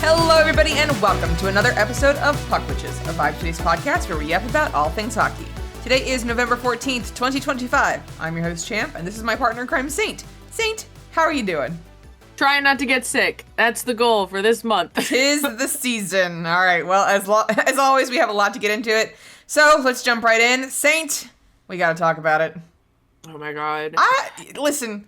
Hello, everybody, and welcome to another episode of Puck Witches, a Vibe Today's podcast where we yap about all things hockey. Today is November 14th, 2025. I'm your host, Champ, and this is my partner in crime, Saint. Saint, how are you doing? Trying not to get sick. That's the goal for this month. 'Tis the season. All right, well, as always, we have a lot to get into it. So let's jump right in. Saint, we got to talk about it. Oh my god. Listen,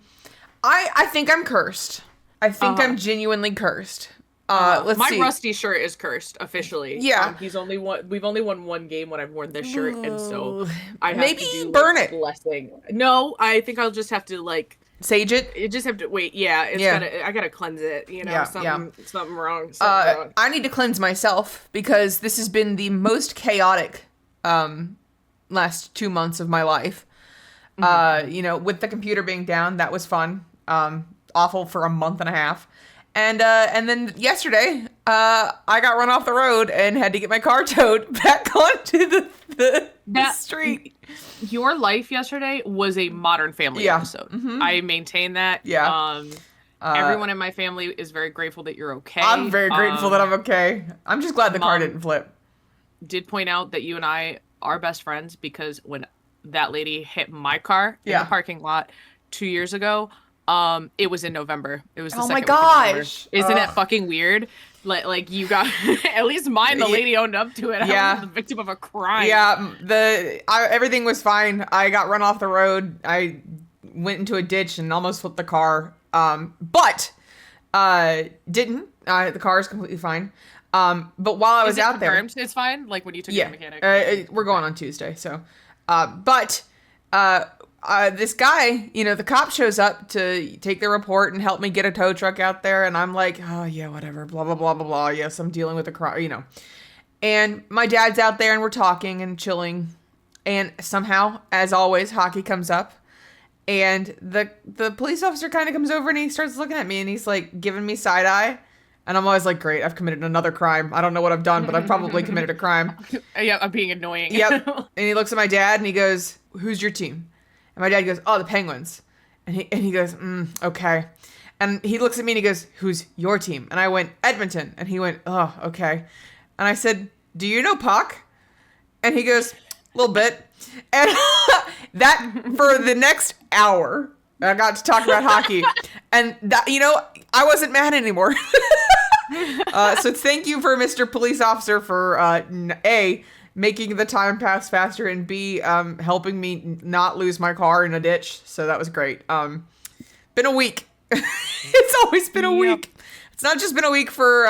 I think I'm cursed. I think I'm genuinely cursed. Let's see. My rusty shirt is cursed officially. Yeah. We've only won one game when I've worn this shirt, and so I have maybe to do burn it. Blessing. No, I think I'll just have to sage it. You just have to wait. Yeah, I gotta cleanse it. You know, something wrong. I need to cleanse myself because this has been the most chaotic last 2 months of my life. Mm-hmm. With the computer being down, that was fun. Awful for a month and a half. And then yesterday, I got run off the road and had to get my car towed back onto the street. Your life yesterday was a Modern Family episode. Mm-hmm. I maintain that. Yeah. Everyone in my family is very grateful that you're okay. I'm very grateful that I'm okay. I'm just glad the car didn't flip. Did point out that you and I are best friends because when that lady hit my car in the parking lot 2 years ago, it was in November. It was the second week of November. Isn't it fucking weird? Like you got at least mine. The lady owned up to it. I was the victim of a crime. Yeah, everything was fine. I got run off the road. I went into a ditch and almost flipped the car. But didn't. The car is completely fine. But while I was out there, it's fine. Like when you took it to the mechanic. We're going on Tuesday. So, this guy, the cop shows up to take the report and help me get a tow truck out there. And I'm like, oh, yeah, whatever, blah, blah, blah, blah, blah. Yes, I'm dealing with a crime, And my dad's out there and we're talking and chilling. And somehow, as always, hockey comes up. And the police officer kind of comes over and he starts looking at me and he's like giving me side eye. And I'm always like, great, I've committed another crime. I don't know what I've done, but I've probably committed a crime. Yeah, I'm being annoying. Yep. And he looks at my dad and he goes, who's your team? And my dad goes, oh, the Penguins. And he goes, okay. And he looks at me and he goes, who's your team? And I went, Edmonton. And he went, oh, okay. And I said, do you know Puck? And he goes, a little bit. And that, for the next hour, I got to talk about hockey. And that, I wasn't mad anymore. So thank you for Mr. Police Officer for, A, making the time pass faster, and B, helping me not lose my car in a ditch. So that was great. Been a week. It's always been a week. It's not just been a week for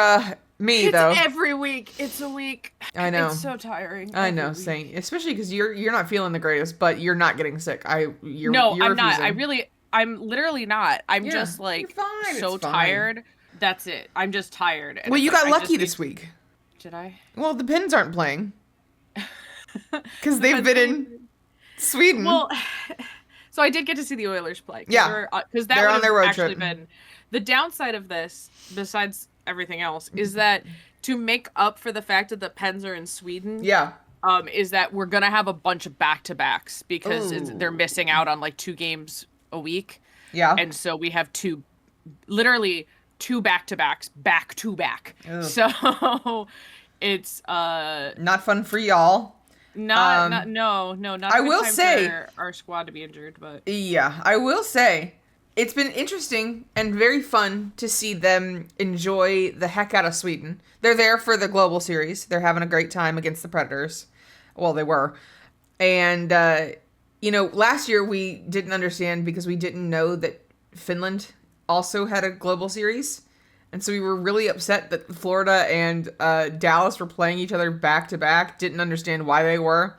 me, though. Every week. It's a week. I know. It's so tiring. I know, Saint. Especially because you're not feeling the greatest, but you're not getting sick. I'm not. I'm literally not. I'm just so tired. That's it. I'm just tired. Well, you got lucky this week. Did I? Well, the Pens aren't playing. Because they've been in Sweden. Well, so I did get to see the Oilers play. Yeah. Because that would have actually been the downside of this, besides everything else, is that to make up for the fact that the Pens are in Sweden. Yeah. Is that we're going to have a bunch of back-to-backs because they're missing out on 2 games a week. Yeah. And so we have literally two back-to-backs back-to-back. Ugh. So it's not fun for y'all. Not I will say for our squad to be injured, but yeah, I will say it's been interesting and very fun to see them enjoy the heck out of Sweden. They're there for the Global Series. They're having a great time against the Predators. Well, they were. And last year we didn't understand because we didn't know that Finland also had a Global Series. And so we were really upset that Florida and Dallas were playing each other back to back. Didn't understand why they were.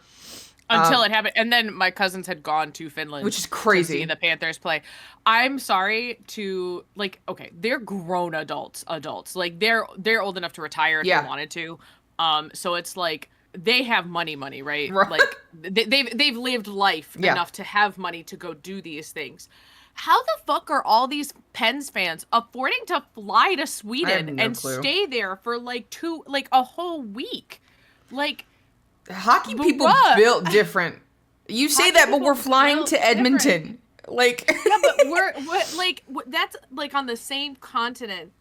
Until it happened. And then my cousins had gone to Finland. Which is crazy. To see the Panthers play. I'm sorry to, okay, they're grown adults. They're old enough to retire if they wanted to. So it's they have money, right? They've lived life enough to have money to go do these things. How the fuck are all these Pens fans affording to fly to Sweden and stay there for a whole week? Hockey people built different. You say that, but we're flying to Edmonton. Yeah, but we're that's on the same continent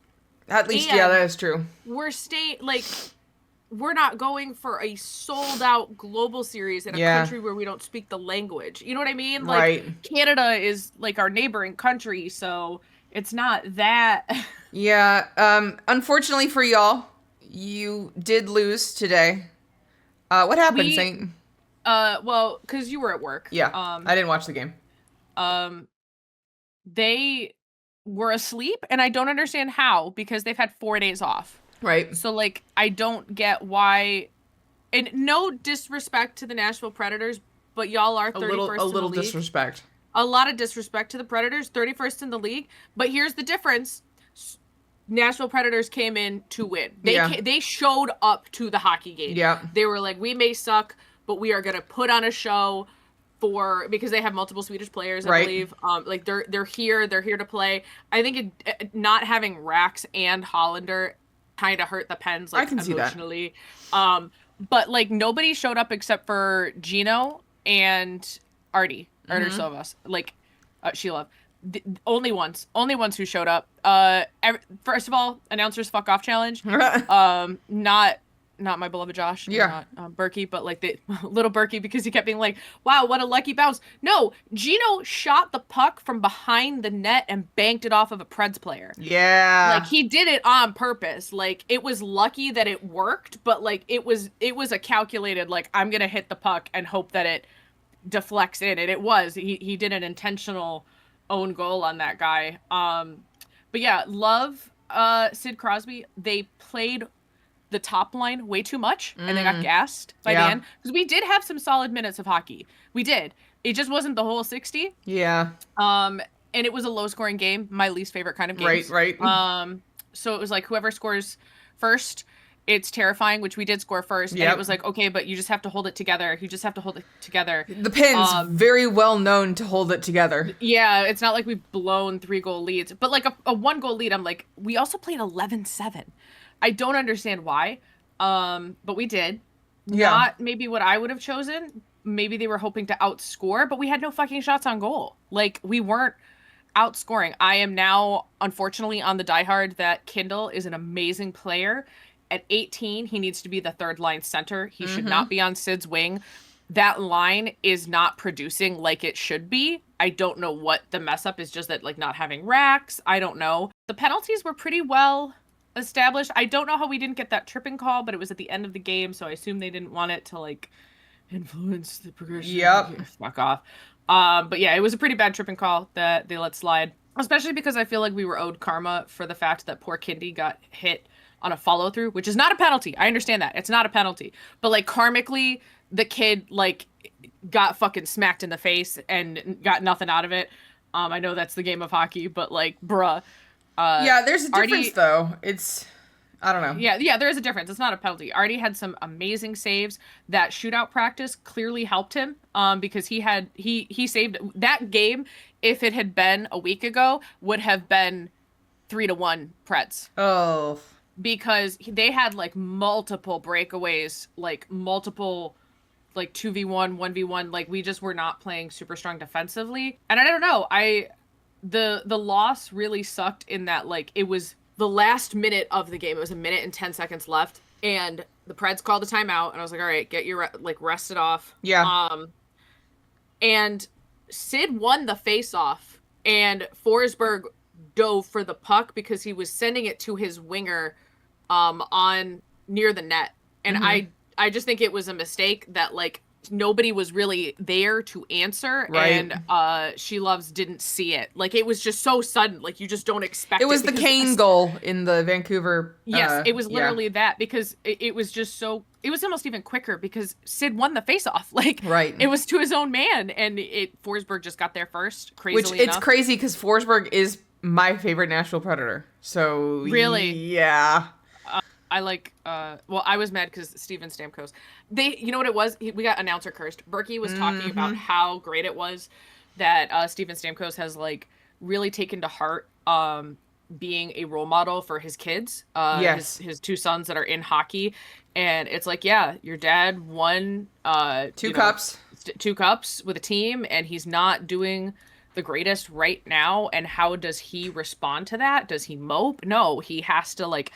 At least, and yeah, that is true. We're not going for a sold out global series in a country where we don't speak the language. You know what I mean? Like, right. Canada is like our neighboring country, so it's not that. Yeah. Unfortunately for y'all, you did lose today. What happened, Saint? Well, because you were at work. Yeah. I didn't watch the game. They were asleep, and I don't understand how, because they've had 4 days off. Right. So, like, I don't get why. And no disrespect to the Nashville Predators, but y'all are 31st in the league. A little disrespect. A lot of disrespect to the Predators, 31st in the league. But here's the difference. Nashville Predators came in to win. They showed up to the hockey game. Yeah. They were like, we may suck, but we are going to put on a show because they have multiple Swedish players, I believe. Like, they're here to play. I think not having Rax and Hollander kind of hurt the Pens, like, I can emotionally. See that. But, like, nobody showed up except for Gino and Artie Sovas. Like, Sheila. The only ones who showed up. First of all, announcers fuck off challenge. Not my beloved Josh. Yeah. Not Berkey, but like the little Berkey, because he kept being like, wow, what a lucky bounce. No, Gino shot the puck from behind the net and banked it off of a Preds player. Yeah. Like, he did it on purpose. Like, it was lucky that it worked, but like it was a calculated, like, I'm gonna hit the puck and hope that it deflects in. And it was. He did an intentional own goal on that guy. But yeah, love Sid Crosby. They played the top line way too much, and they got gassed by the end, because we did have some solid minutes of hockey. We did. It just wasn't the whole 60. Yeah. And it was a low scoring game, my least favorite kind of games. Right. So it was like, whoever scores first, it's terrifying, which we did score first. Yep. And it was like, okay, but you just have to hold it together. You just have to hold it together. The Pens, very well known to hold it together. Yeah, it's not like we've blown 3-goal leads. But like a 1-goal lead, I'm like, we also played 11-7. I don't understand why, but we did. Yeah. Not maybe what I would have chosen. Maybe they were hoping to outscore, but we had no fucking shots on goal. Like, we weren't outscoring. I am now, unfortunately, on the diehard that Kindle is an amazing player. At 18, he needs to be the third-line center. He should not be on Sid's wing. That line is not producing like it should be. I don't know what the mess up is, just that, like, not having racks. I don't know. The penalties were pretty well established. I don't know how we didn't get that tripping call, but it was at the end of the game, so I assume they didn't want it to, like, influence the progression. Yep. Fuck off. But yeah, it was a pretty bad tripping call that they let slide, especially because I feel like we were owed karma for the fact that poor Kindy got hit on a follow through, which is not a penalty. I understand that. It's not a penalty. But, like, karmically, the kid, like, got fucking smacked in the face and got nothing out of it. I know that's the game of hockey, but, like, bruh. Yeah, there's a difference, though. It's, I don't know. Yeah, there is a difference. It's not a penalty. Artie had some amazing saves. That shootout practice clearly helped him, because he saved that game. If it had been a week ago, would have been 3-1 Preds. Oh. Because they had, like, multiple breakaways, like, multiple, like, 2v1, 1v1. Like, we just were not playing super strong defensively. And I don't know. The loss really sucked in that, like, it was the last minute of the game. It was 1 minute and 10 seconds left. And the Preds called the timeout. And I was like, all right, get your, like, rested off. Yeah. And Sid won the face-off. And Forsberg dove for the puck because he was sending it to his winger on near the net. And I just think it was a mistake that, like, nobody was really there to answer. Right. And She Loves didn't see it. Like, it was just so sudden. Like, you just don't expect it. It was the Kane goal in the Vancouver. Yes, it was literally that, because it was just so, it was almost even quicker because Sid won the faceoff. Like, right. It was to his own man, and Forsberg just got there first, crazily Which, it's crazy because Forsberg is my favorite Nashville Predator. So, really? Yeah. I like, well, I was mad because Steven Stamkos, you know what it was? We got announcer cursed. Berkey was talking about how great it was that Steven Stamkos has, like, really taken to heart being a role model for his kids, yes. his 2 sons that are in hockey. And it's like, yeah, your dad won 2 cups. 2 cups with a team, and he's not doing the greatest right now. And how does he respond to that? Does he mope? No, he has to like,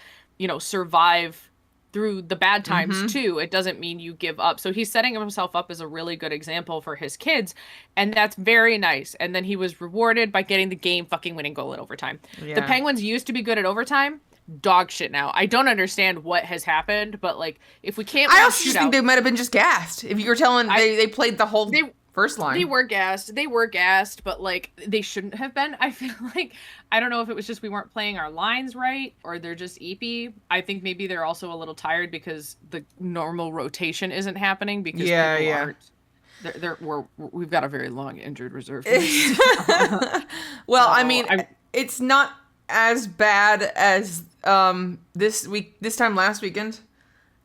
survive through the bad times too. It doesn't mean you give up. So he's setting himself up as a really good example for his kids, and that's very nice. And then he was rewarded by getting the game fucking winning goal in overtime. Yeah. The Penguins used to be good at overtime. Dog shit now. I don't understand what has happened, but like if we can't, I also just think they might have been just gassed. If you were telling they played the whole first line, they were gassed, but like they shouldn't have been. I feel like I don't know if it was just we weren't playing our lines right or they're just eepy. I think maybe they're also a little tired because the normal rotation isn't happening because we've got a very long injured reserve. Well, I mean, it's not as bad as this time last weekend,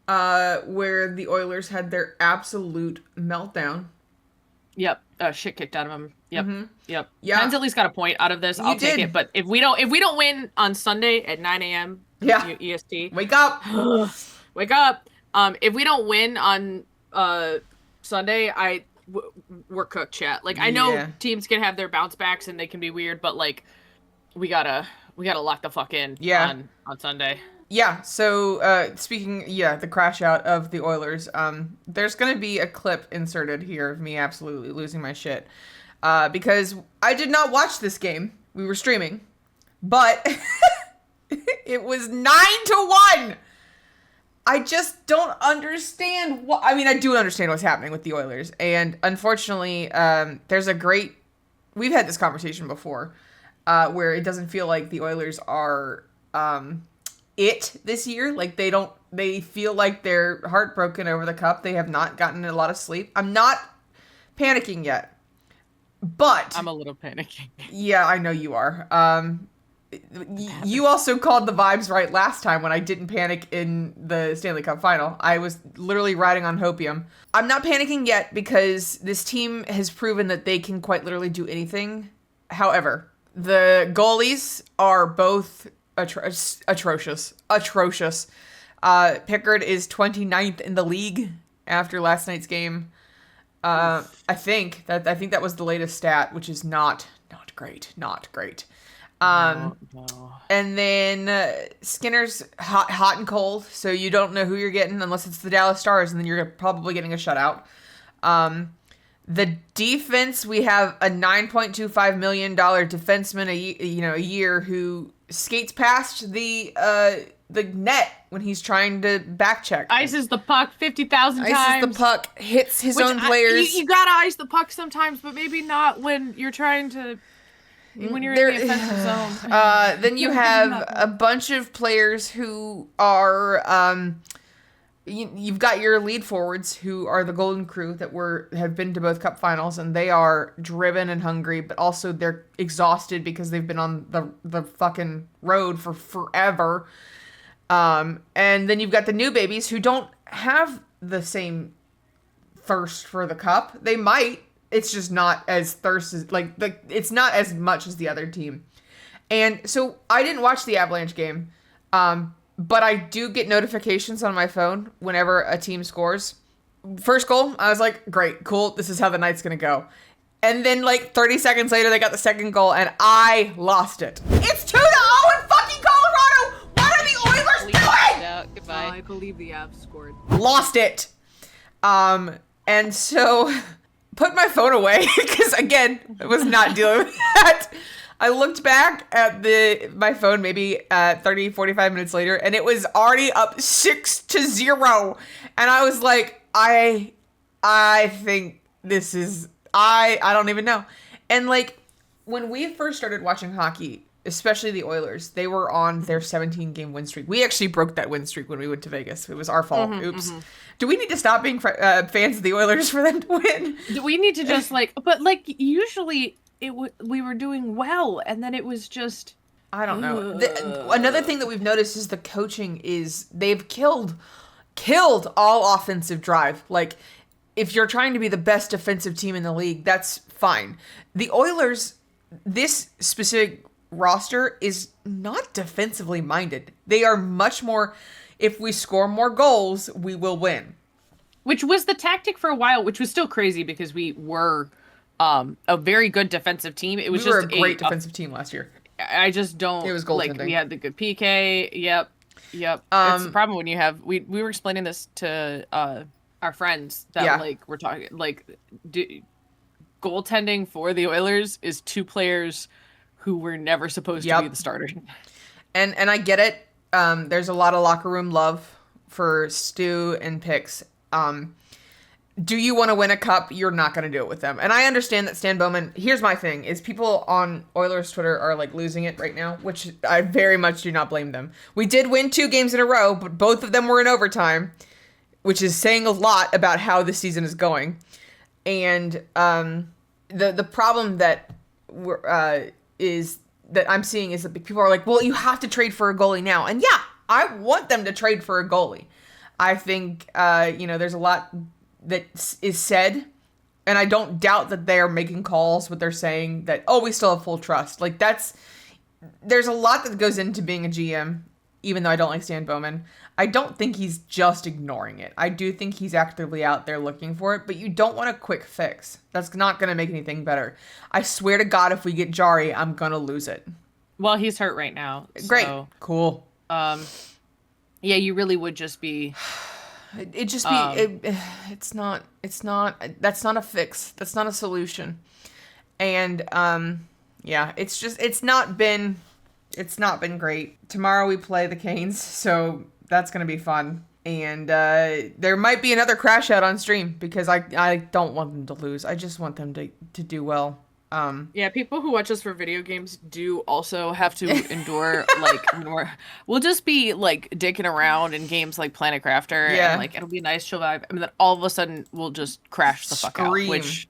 where the Oilers had their absolute meltdown. Yep, shit kicked out of him. Yep, yep. Yeah, Penn's at least got a point out of this. I'll take it. But if we don't win on Sunday at 9 a.m. EST, wake up, wake up. If we don't win on Sunday, we're cooked, chat. Like I know teams can have their bounce backs and they can be weird, but like we gotta lock the fuck in on Sunday. Yeah, so speaking, the crash out of the Oilers, there's going to be a clip inserted here of me absolutely losing my shit, because I did not watch this game. We were streaming, but it was 9-1. I just don't understand what, I mean, I do understand what's happening with the Oilers, and unfortunately, we've had this conversation before, where it doesn't feel like the Oilers are, it this year. Like they feel like they're heartbroken over the cup. They have not gotten a lot of sleep. I'm not panicking yet, but I'm a little panicking. Yeah, I know you are. You also called the vibes right last time when I didn't panic in the Stanley Cup final. I was literally riding on hopium. I'm not panicking yet because this team has proven that they can quite literally do anything. However, the goalies are both atrocious. Pickard is 29th in the league after last night's game. I think that was the latest stat, which is not great. No. And then Skinner's hot and cold, so you don't know who you're getting unless it's the Dallas Stars, and then you're probably getting a shutout. The defense, we have a $9.25 million defenseman a year who skates past the net when he's trying to back check. Ices the puck 50,000 times. Ices the puck, hits his own players. You gotta ice the puck sometimes, but maybe not when you're trying to. When you're in the offensive zone. Then you have a bunch of players who are. You've got your lead forwards who are the Golden Crew that have been to both Cup finals, and they are driven and hungry, but also they're exhausted because they've been on the fucking road for forever. And then you've got the new babies who don't have the same thirst for the Cup. They might. It's just not as it's not as much as the other team. And so I didn't watch the Avalanche game. But I do get notifications on my phone whenever a team scores. First goal, I was like, great, cool, this is how the night's gonna go. And then 30 seconds later, they got the second goal, and I lost it. It's 2-0 in fucking Colorado! What are the Oilers doing? Goodbye. I believe the Avs scored. Lost it. And so put my phone away, because again, I was not dealing with that. I looked back at my phone maybe 30, 45 minutes later, and it was already up 6-0. And I was like, I think this is, I don't even know. And when we first started watching hockey, especially the Oilers, they were on their 17-game win streak. We actually broke that win streak when we went to Vegas. It was our fault. Oops. Mm-hmm. Do we need to stop being fans of the Oilers for them to win? Do we need to just usually... we were doing well, and then it was just... I don't know. Another thing that we've noticed is the coaching is they've killed all offensive drive. If you're trying to be the best defensive team in the league, that's fine. The Oilers, this specific roster is not defensively minded. They are much more, if we score more goals, we will win. Which was the tactic for a while, which was still crazy because we were... a very good defensive team. It was we were just a great defensive team last year. I just don't. It was like goaltending. we had the good PK. Yep. It's the problem when you have we were explaining this to our friends that like we're talking like goaltending for the Oilers is 2 players who were never supposed to be the starter. And I get it. There's a lot of locker room love for Stu and Pix. Do you want to win a cup? You're not going to do it with them. And I understand that Stan Bowman, here's my thing, is people on Oilers Twitter are like losing it right now, which I very much do not blame them. We did win 2 games in a row, but both of them were in overtime, which is saying a lot about how the season is going. And the problem that is that I'm seeing is that people are like, well, you have to trade for a goalie now. And yeah, I want them to trade for a goalie. I think, there's a lot that is said, and I don't doubt that they are making calls, but they're saying that, oh, we still have full trust. Like, there's a lot that goes into being a GM, even though I don't like Stan Bowman. I don't think he's just ignoring it. I do think he's actively out there looking for it, but you don't want a quick fix. That's not going to make anything better. I swear to God, if we get Jari, I'm going to lose it. Well, he's hurt right now. Great. So, cool. Yeah, you really would just be... It's not, that's not a fix. That's not a solution. And, it's not been great. Tomorrow we play the Canes, so that's going to be fun. And, there might be another crash out on stream because I don't want them to lose. I just want them to do well. Yeah, people who watch us for video games do also have to endure like more. We'll just be like dicking around in games like Planet Crafter, and like it'll be a nice chill vibe, and then all of a sudden we'll just crash the fuck out, which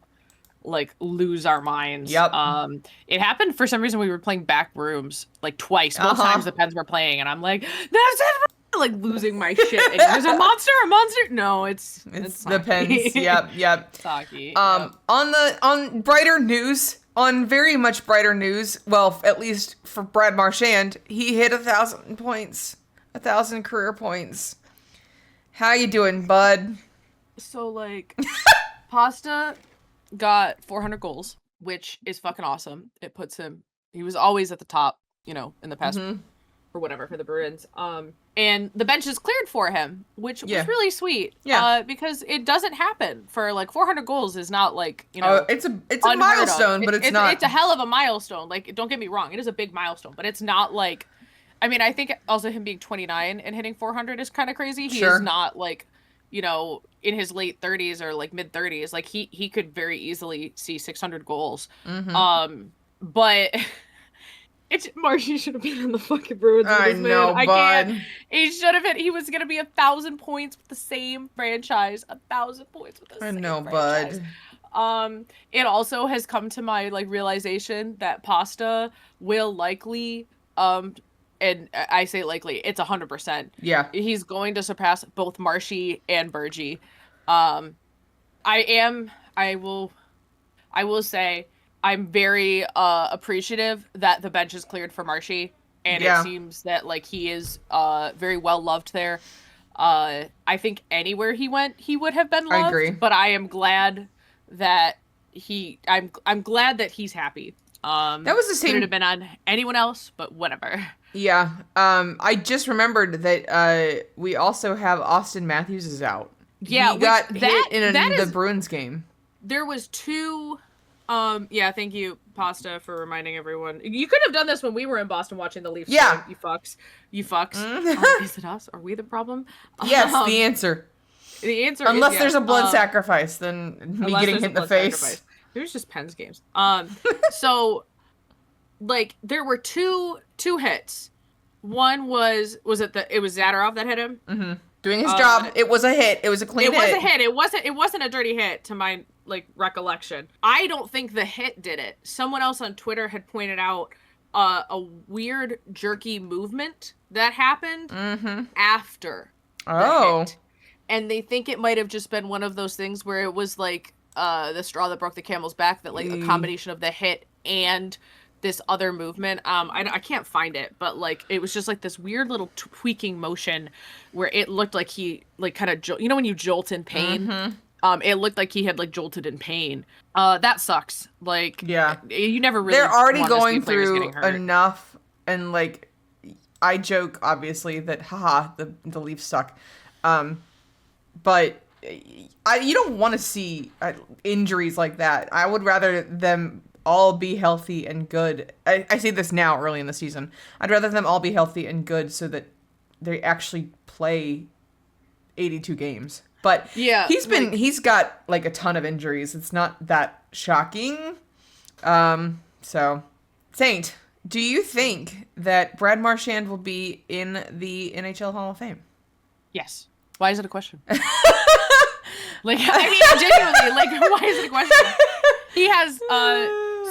like lose our minds. Yep. It happened for some reason. We were playing back rooms like twice, both times the Pens were playing, and I'm like, that's it. Like losing my shit. And there's a monster. No, it's the Pens. Yep. Saki. On brighter news, on very much brighter news. Well, at least for Brad Marchand, he hit 1,000 points, 1,000 career points. How you doing, bud? So like, Pasta got 400 goals, which is fucking awesome. It puts him. He was always at the top, in the past. Or whatever for the Bruins. And the bench is cleared for him, which was really sweet. Yeah. Because it doesn't happen for like 400 goals is not like, it's a milestone, but it's not. It's a hell of a milestone. Like, don't get me wrong. It is a big milestone, but it's not like, I think also him being 29 and hitting 400 is kind of crazy. He is not like, in his late 30s or like mid 30s. Like he could very easily see 600 goals. But Marshy should have been on the fucking Bruins. I know, man. bud. He should have been. He was gonna be 1,000 points with the same franchise. 1,000 points with the same franchise. Bud. It also has come to my like realization that Pasta will likely, and I say likely, it's 100%. Yeah. He's going to surpass both Marshy and Bergie. I will say. I'm very appreciative that the bench is cleared for Marshy, and it seems that like he is very well loved there. I think anywhere he went, he would have been loved. I agree. But I am glad that I'm glad that he's happy. That was the same. Could have been on anyone else, but whatever. Yeah. I just remembered that we also have Austin Matthews is out. Yeah, he got hit in the Bruins game. There was 2. Thank you, Pasta, for reminding everyone. You could have done this when we were in Boston watching the Leafs. Yeah. You fucks. Is it us? Are we the problem? Yes, the answer. The answer Unless is there's a blood sacrifice, then me getting hit in the face. Sacrifice. It was just Pens games. So, like, there were two hits. One was it was Zadorov that hit him? Mm-hmm. Doing his job. It was a hit. It was a clean hit. It was a hit. It wasn't a dirty hit to my recollection. I don't think the hit did it. Someone else on Twitter had pointed out a weird jerky movement that happened after the hit. And they think it might have just been one of those things where it was like the straw that broke the camel's back, that like a combination of the hit and this other movement. I can't find it, but like it was just like this weird little tweaking motion where it looked like he like kind of when you jolt in pain, It looked like he had like jolted in pain. That sucks. Like, yeah, you never really. They're already want to see going players through getting hurt. enough, and like, I joke obviously that haha the Leafs suck, but you don't want to see injuries like that. I would rather them all be healthy and good. I say this now early in the season. I'd rather them all be healthy and good so that they actually play 82 games. But yeah, he's got like a ton of injuries. It's not that shocking. So Saint, do you think that Brad Marchand will be in the NHL Hall of Fame? Yes. Why is it a question? Like, I mean, genuinely, like, why is it a question? He has,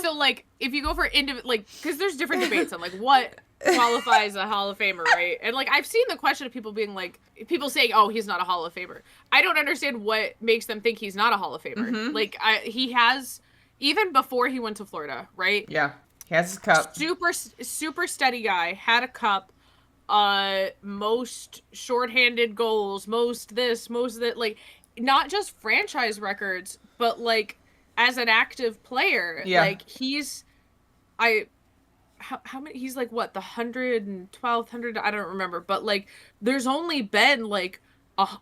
so, like, if you go for like, because there's different debates on, like, what qualifies a Hall of Famer, right? And, like, I've seen the question of people being, like, people saying, oh, he's not a Hall of Famer. I don't understand what makes them think he's not a Hall of Famer. Mm-hmm. Like, he has, even before he went to Florida, right? Yeah, he has his cup. Super steady guy, had a cup. Most shorthanded goals, most that, like, not just franchise records, but like as an active player, like how many, he's like what, the 112th, I don't remember, but like there's only been like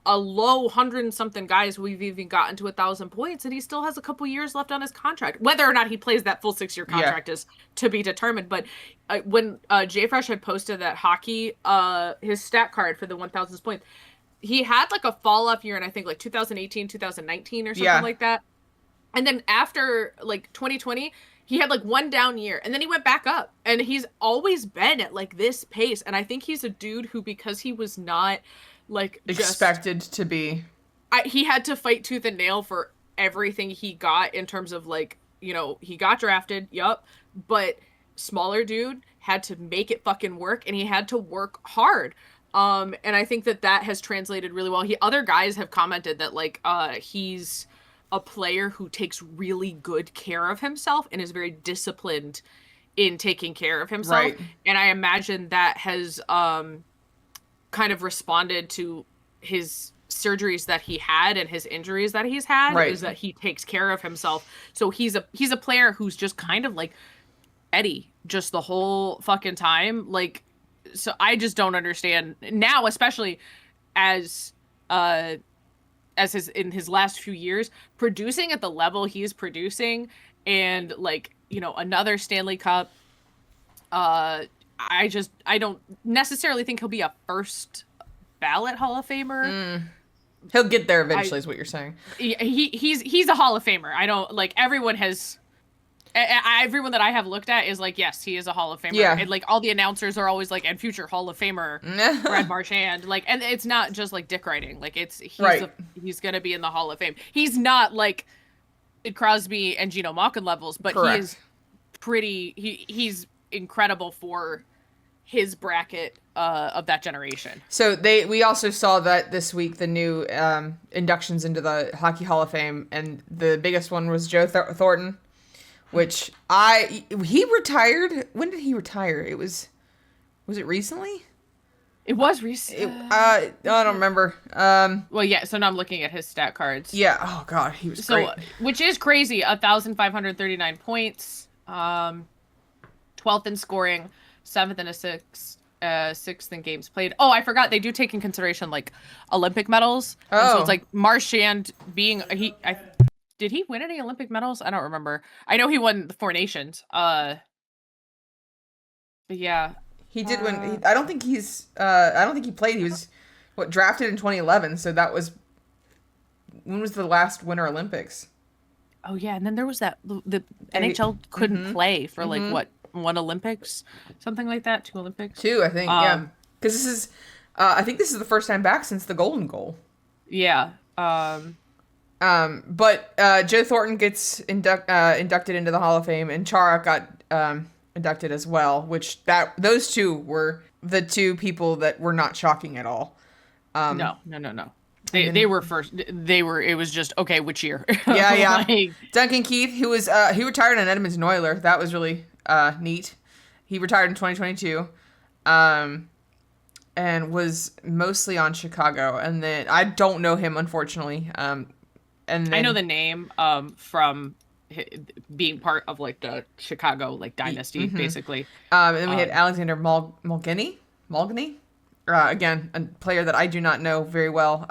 a low 100 and something guys we've even gotten to 1,000 points, and he still has a couple years left on his contract. Whether or not he plays that full 6-year contract is to be determined. But when JFresh had posted that hockey, his stat card for the 1,000 points, he had like a fall off year in I think like 2018, 2019 or something like that. And then after like 2020, he had like one down year, and then he went back up, and he's always been at like this pace. And I think he's a dude who, because he was not like expected to be, he had to fight tooth and nail for everything he got in terms of like, you know, he got drafted, but smaller dude had to make it fucking work, and he had to work hard. And I think that has translated really well. Other guys have commented that like he's a player who takes really good care of himself and is very disciplined in taking care of himself. Right. And I imagine that has kind of responded to his surgeries that he had and his injuries that he's had, is that he takes care of himself. So he's a player who's just kind of like Eddie just the whole fucking time. Like, so I just don't understand now, especially as in his last few years producing at the level he's producing, and like, you know, another Stanley Cup. I don't necessarily think he'll be a first ballot Hall of Famer. He'll get there eventually, is what you're saying. He's a Hall of Famer. I don't like, everyone that I have looked at is like, yes, he is a Hall of Famer. Yeah. And like all the announcers are always like, and future Hall of Famer Brad Marchand. Like, and it's not just like dick writing. Like he's gonna be in the Hall of Fame. He's not like Crosby and Geno Malkin levels, but Correct. He is he's incredible for his bracket of that generation. So we also saw that this week, the new inductions into the Hockey Hall of Fame, and the biggest one was Joe Thornton. Which he retired. When did he retire? Was it recently? It was recent. I don't remember. Well, yeah. So now I'm looking at his stat cards. Yeah. Oh God, he was great. Which is crazy. 1,539 points. 12th in scoring, 7th in assists, 6th in games played. Oh, I forgot. They do take in consideration like Olympic medals. So it's like Marchand being did he win any Olympic medals? I don't remember. I know he won the 4 Nations. But yeah. He did win. I don't think he played. He was drafted in 2011. So that was, when was the last Winter Olympics? Oh yeah, and then there was that the NHL couldn't play for like what, 1 Olympics, something like that, 2 Olympics. 2, I think. Yeah, because this is, I think this is the first time back since the Golden Goal. Yeah. But Joe Thornton gets inducted into the Hall of Fame, and Chara got inducted as well, which those two were the two people that were not shocking at all. No. They were first. It was just, okay, which year? Yeah. Like, Duncan Keith, who was he retired on Edmonton Oilers. That was really neat. He retired in 2022. And was mostly on Chicago. And then I don't know him, unfortunately. And then, I know the name from being part of like the Chicago like dynasty, basically. And then we had Alexander Malgany. Again, a player that I do not know very well.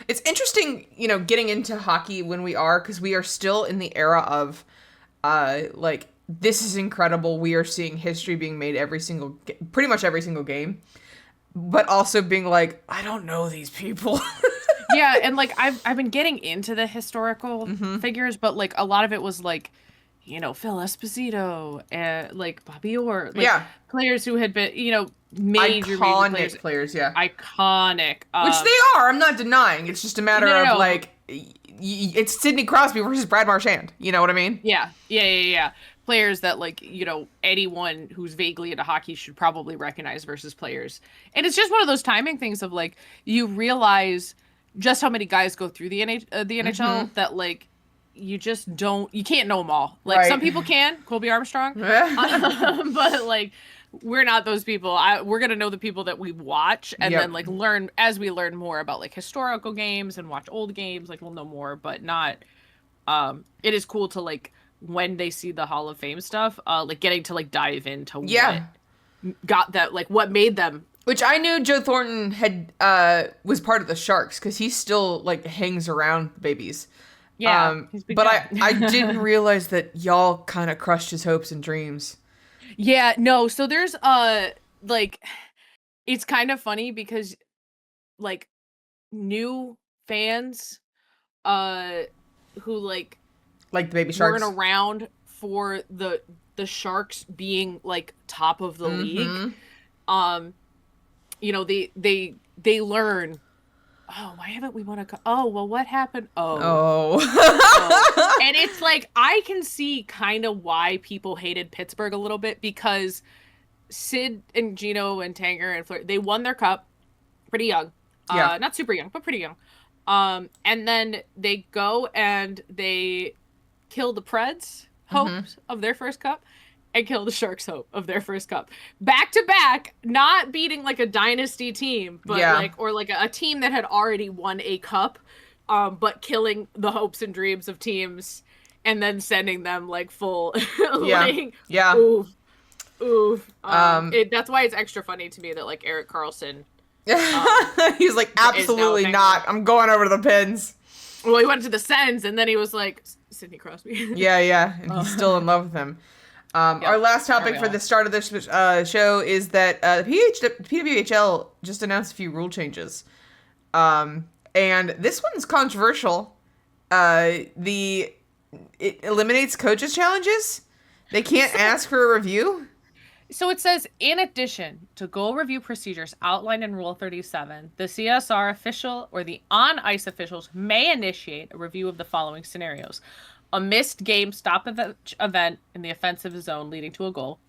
It's interesting, getting into hockey when we are, because we are still in the era of, like, this is incredible. We are seeing history being made pretty much every single game, but also being like, I don't know these people. Yeah, and like I've been getting into the historical figures, but like a lot of it was like, Phil Esposito and like Bobby Orr, like players who had been, major players, yeah, iconic, which they are. I'm not denying. It's just a matter of like, it's Sidney Crosby versus Brad Marchand. You know what I mean? Yeah. Players that like, anyone who's vaguely into hockey should probably recognize versus players, and it's just one of those timing things of like you realize just how many guys go through the NHL that like you can't know them all. Like some people can, Colby Armstrong, but like we're not those people. We're gonna know the people that we watch, and then like learn as we learn more about like historical games and watch old games. Like we'll know more, but not. It is cool to like when they see the Hall of Fame stuff, like getting to like dive into what got that, like what made them. Which I knew Joe Thornton had was part of the Sharks, because he still like hangs around the babies. Yeah, but I didn't realize that y'all kind of crushed his hopes and dreams. Yeah, no. So there's like, it's kind of funny because like new fans who like the baby Sharks weren't around for the Sharks being like top of the league. They learn, oh, why haven't we won what happened? Oh. And it's like, I can see kind of why people hated Pittsburgh a little bit, because Sid and Gino and Tanger and Flair, they won their cup pretty young. Not super young, but pretty young. And then they go and they kill the Preds' hopes of their first cup, and kill the Sharks' hope of their first cup. Back to back, not beating like a dynasty team, but like a team that had already won a cup, but killing the hopes and dreams of teams, and then sending them like full oof. That's why it's extra funny to me that like Erik Karlsson, he's like, absolutely not. I'm going over to the Pens. Well, he went to the Sens, and then he was like, Sidney Crosby. Yeah, and he's still in love with him. Our last topic for the start of this show is that PWHL just announced a few rule changes. And this one's controversial. It eliminates coaches' challenges. They can't ask for a review. So it says, in addition to goal review procedures outlined in Rule 37, the CSR official or the on-ice officials may initiate a review of the following scenarios. A missed game stop event in the offensive zone leading to a goal.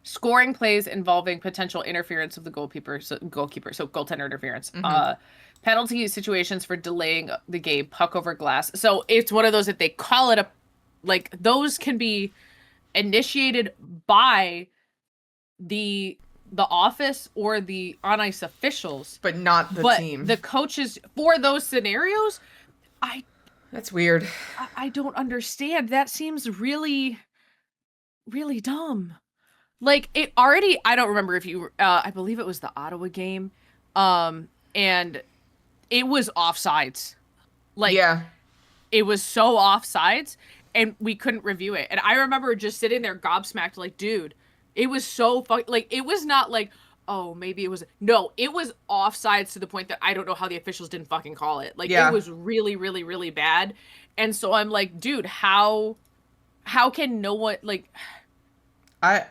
Scoring plays involving potential interference of the goalkeeper, so goaltender interference. Penalty situations for delaying the game, puck over glass. So it's one of those that they call it those can be initiated by the office or the on-ice officials. But not the team. The coaches, for those scenarios, that's weird. I don't understand. That seems really, really dumb. Like, it already, I don't remember if you, I believe it was the Ottawa game, and it was offsides. Like, it was so offsides, and we couldn't review it. And I remember just sitting there gobsmacked, like, dude, it was so like, it was not like, oh, maybe it was, no, it was offsides to the point that I don't know how the officials didn't fucking call it. Like, it was really, really, really bad. And so I'm like, dude, how can no one, like, I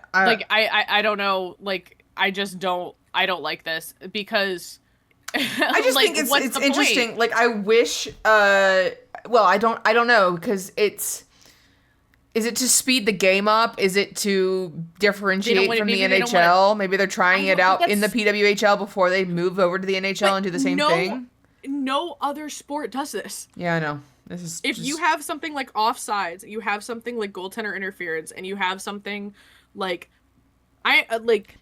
don't know, like, I don't like this, because I just think it's interesting. Point? Like, I wish, well, I don't know, because is it to speed the game up? Is it to differentiate from the NHL? Maybe they're trying it out in the PWHL before they move over to the NHL and do the same thing. No other sport does this. Yeah, I know. If you have something like offsides, you have something like goaltender interference, and you have something like maybe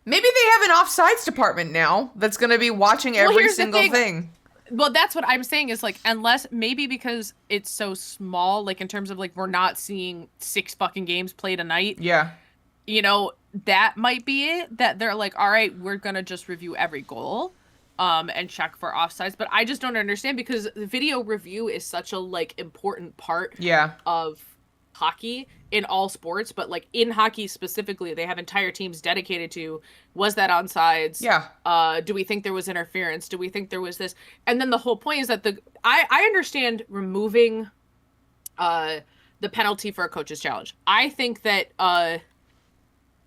they have an offsides department now that's going to be watching every single thing. Well, that's what I'm saying is, like, unless maybe because it's so small, like, in terms of, like, we're not seeing 6 fucking games played a night. Yeah. You know, that might be it, that they're like, all right, we're going to just review every goal and check for offsides. But I just don't understand, because the video review is such a, like, important part of hockey in all sports. But, like, in hockey specifically, they have entire teams dedicated to, was that onside? Yeah. Do we think there was interference? Do we think there was this? And then the whole point is that I understand removing the penalty for a coach's challenge. I think that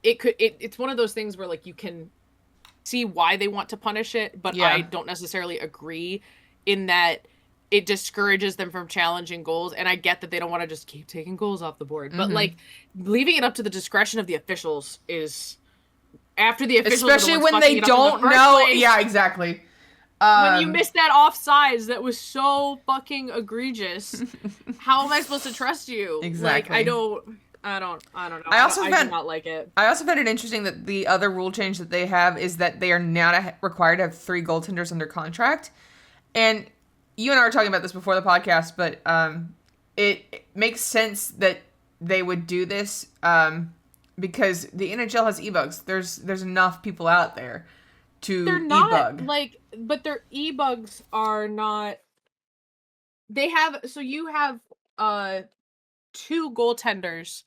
it's one of those things where, like, you can see why they want to punish it, but I don't necessarily agree in that it discourages them from challenging goals. And I get that they don't want to just keep taking goals off the board, but like, leaving it up to the discretion of the officials is, after the officials, especially when they don't know. Yeah, exactly. When you miss that offsides, that was so fucking egregious. How am I supposed to trust you? Exactly. Like, I don't know. I do not like it. I also found it interesting that the other rule change that they have is that they are not required to have 3 goaltenders under contract. And you and I were talking about this before the podcast, but it makes sense that they would do this because the NHL has e-bugs. There's enough people out there to They're not e-bug. like, but their e-bugs are not. They have, so you have 2 goaltenders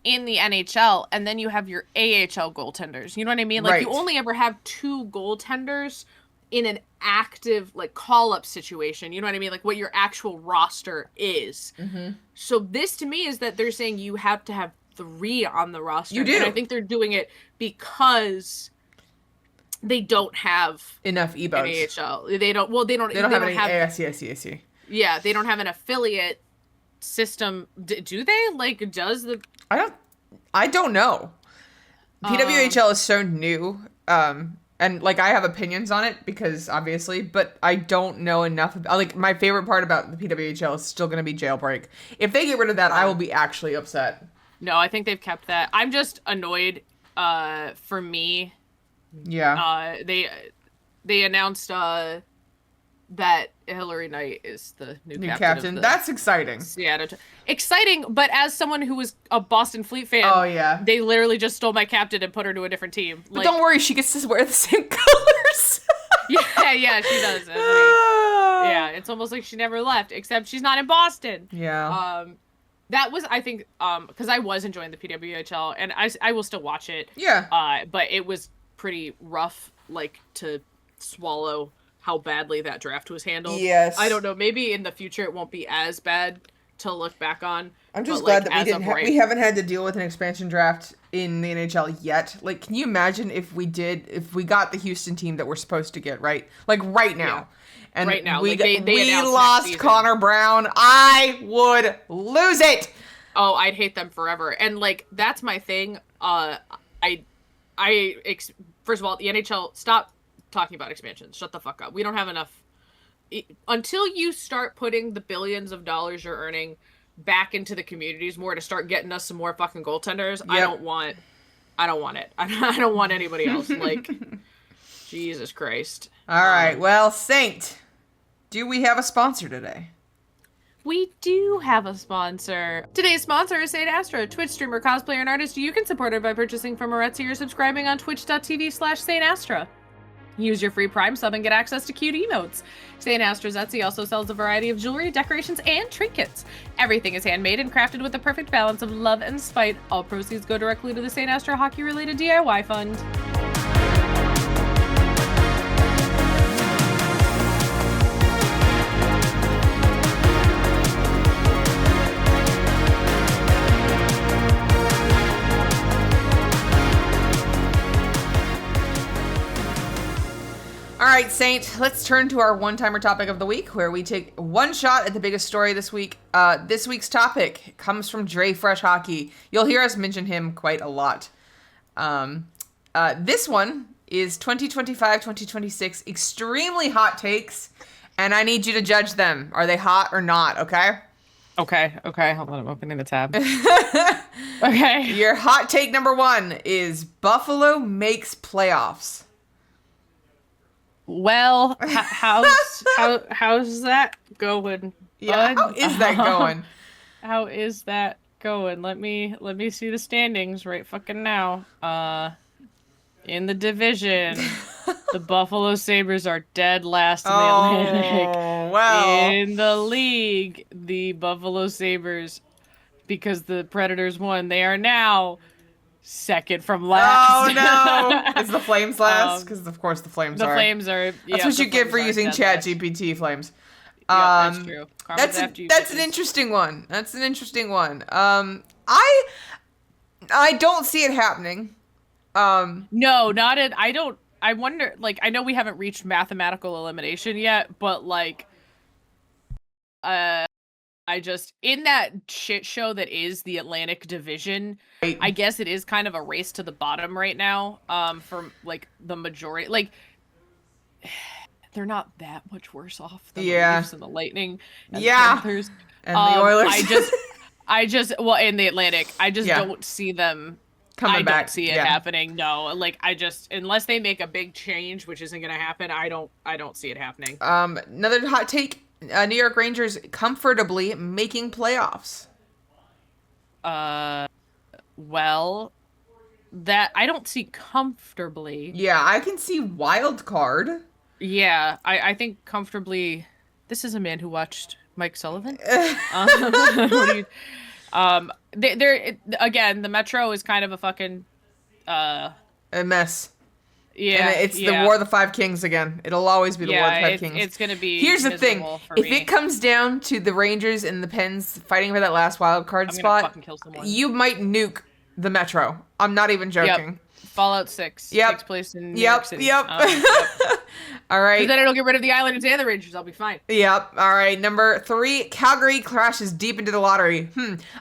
in the NHL, and then you have your AHL goaltenders. You know what I mean? Like, you only ever have 2 goaltenders in an active, like, call-up situation. You know what I mean? Like, what your actual roster is. Mm-hmm. So this, to me, is that they're saying you have to have 3 on the roster. You do. And I think they're doing it because they don't have enough e-bugs. An AHL. They don't have any ASC. Yeah, they don't have an affiliate system. Do they? Like, does the... I don't know. PWHL is so new. And, like, I have opinions on it because, obviously, but I don't know enough about, like, my favorite part about the PWHL is still going to be Jailbreak. If they get rid of that, I will be actually upset. No, I think they've kept that. I'm just annoyed, for me. Yeah. They announced, that Hillary Knight is the new captain. That's exciting. Yeah, exciting. But as someone who was a Boston Fleet fan, they literally just stole my captain and put her to a different team. But don't worry, she gets to wear the same colors. yeah, she does. Yeah, it's almost like she never left, except she's not in Boston. Yeah. That was, I think, because I was enjoying the PWHL, and I will still watch it. Yeah. But it was pretty rough, like, to swallow how badly that draft was handled. Yes. I don't know. Maybe in the future it won't be as bad to look back on. I'm just glad that we haven't had to deal with an expansion draft in the NHL yet. Like, can you imagine if we got the Houston team that we're supposed to get, right? Like, right now. Yeah. And right now. we they lost Connor Brown. I would lose it. Oh, I'd hate them forever. And, like, that's my thing. First of all, the NHL, stop talking about expansions. Shut the fuck up. We don't have enough. Until you start putting the billions of dollars you're earning back into the communities more to start getting us some more fucking goaltenders, yep. I don't want it. I don't want anybody else. Like, Jesus Christ. All right. Well, Saint, do we have a sponsor today? We do have a sponsor. Today's sponsor is Saint Astra, Twitch streamer, cosplayer, and artist. You can support her by purchasing from her Etsy or subscribing on twitch.tv/Saint Astra. Use your free Prime sub and get access to cute emotes. Saint Astra's Etsy also sells a variety of jewelry, decorations, and trinkets. Everything is handmade and crafted with the perfect balance of love and spite. All proceeds go directly to the Saint Astra hockey-related DIY fund. All right, Saint, let's turn to our one-timer topic of the week, where we take one shot at the biggest story this week. This week's topic comes from Dre Fresh Hockey. You'll hear us mention him quite a lot. This one is 2025-2026 extremely hot takes, and I need you to judge them. Are they hot or not, okay? Okay. Hold on, I'm opening the tab. Okay. Your hot take number 1 is Buffalo makes playoffs. Well, how's that going? Yeah, Bud? how is that going? How is that going? Let me see the standings right fucking now. In the division, the Buffalo Sabres are dead last in the Atlantic. Oh, well. In the league, the Buffalo Sabres, because the Predators won, they are now second from last. Oh, no. Is the Flames last? Because, of course, the Flames The are. Flames are. That's what you get for using ChatGPT, Flames. Yep, that's true. That's an interesting one. That's an interesting one. I don't see it happening. No, not it. I don't. I wonder. Like, I know we haven't reached mathematical elimination yet, but like, I just in that shit show that is the Atlantic Division. Right. I guess it is kind of a race to the bottom right now. For like the majority, like. They're not that much worse off than the Leafs and the Lightning and the Panthers. And the Oilers. I just well, in the Atlantic, I just don't see them coming back. I don't see it happening. No, like I just unless they make a big change, which isn't going to happen, I don't see it happening. Another hot take, New York Rangers comfortably making playoffs. Well, that I don't see comfortably. Yeah, I can see wild card. Yeah, I think comfortably. This is a man who watched Mike Sullivan. Again, the Metro is kind of a fucking a mess. Yeah, and it's the War of the Five Kings again. It'll always be the War of the Five Kings. It's gonna be. Here's the thing: if it comes down to the Rangers and the Pens fighting for that last wild card spot, you might nuke the Metro. I'm not even joking. Yep. Fallout 6 takes place in New York City. Yep. All right. Then it'll get rid of the Islanders and the Rangers. I'll be fine. Yep. All right. Number 3, Calgary crashes deep into the lottery.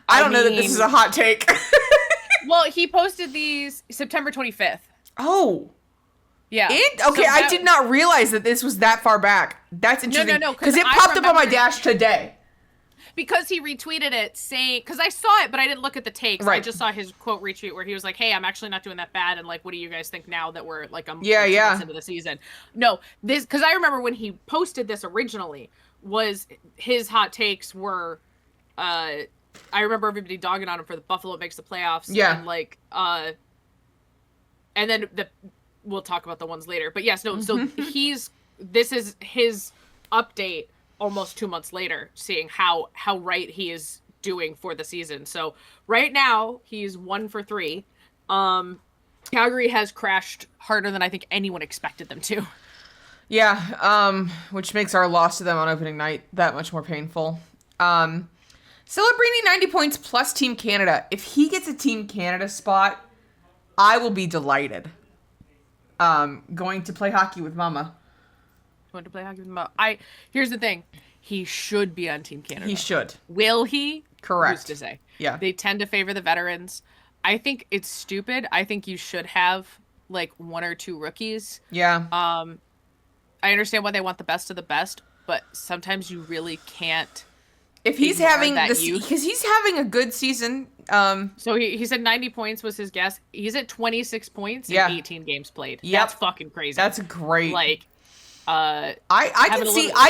I don't know that this is a hot take. Well, he posted these September 25th. Oh. Yeah. Okay, I did not realize that this was that far back. That's interesting. No. Because it popped up on my dash today. Because he retweeted it saying, because I saw it, but I didn't look at the takes. Right. I just saw his quote retweet where he was like, hey, I'm actually not doing that bad. And like, what do you guys think now that we're like, months into the season? No, this, because I remember when he posted this originally, was his hot takes were, I remember everybody dogging on him for the Buffalo makes the playoffs. Yeah. And like, and then we'll talk about the ones later. But yes, no, so this is his update almost 2 months later, seeing how right he is doing for the season. So right now he's 1 for 3. Calgary has crashed harder than I think anyone expected them to. Yeah, which makes our loss to them on opening night that much more painful. Celebrini 90 points plus Team Canada. If he gets a Team Canada spot, I will be delighted. Going to play hockey with Mama. Going to play hockey with Mama. Here's the thing. He should be on Team Canada. He should. Will he? Correct. Who's to say? Yeah. They tend to favor the veterans. I think it's stupid. I think you should have like 1 or 2 rookies. Yeah. I understand why they want the best of the best, but sometimes you really can't. If he's having this, because he's having a good season. So he said 90 points was his guess. He's at 26 points in 18 games played. Yep. That's fucking crazy. That's great. Like, I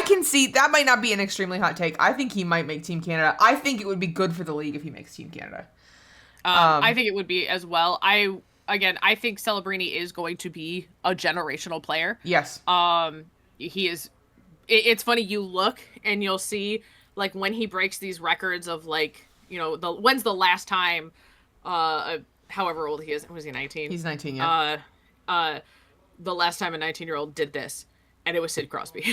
can see that might not be an extremely hot take. I think he might make Team Canada. I think it would be good for the league if he makes Team Canada. I think it would be as well. I think Celebrini is going to be a generational player. Yes. He is. It's funny. You look and you'll see like when he breaks these records of like, you know, when's the last time, however old he is, was he 19? He's 19. Yeah. The last time a 19-year-old did this, and it was Sid Crosby.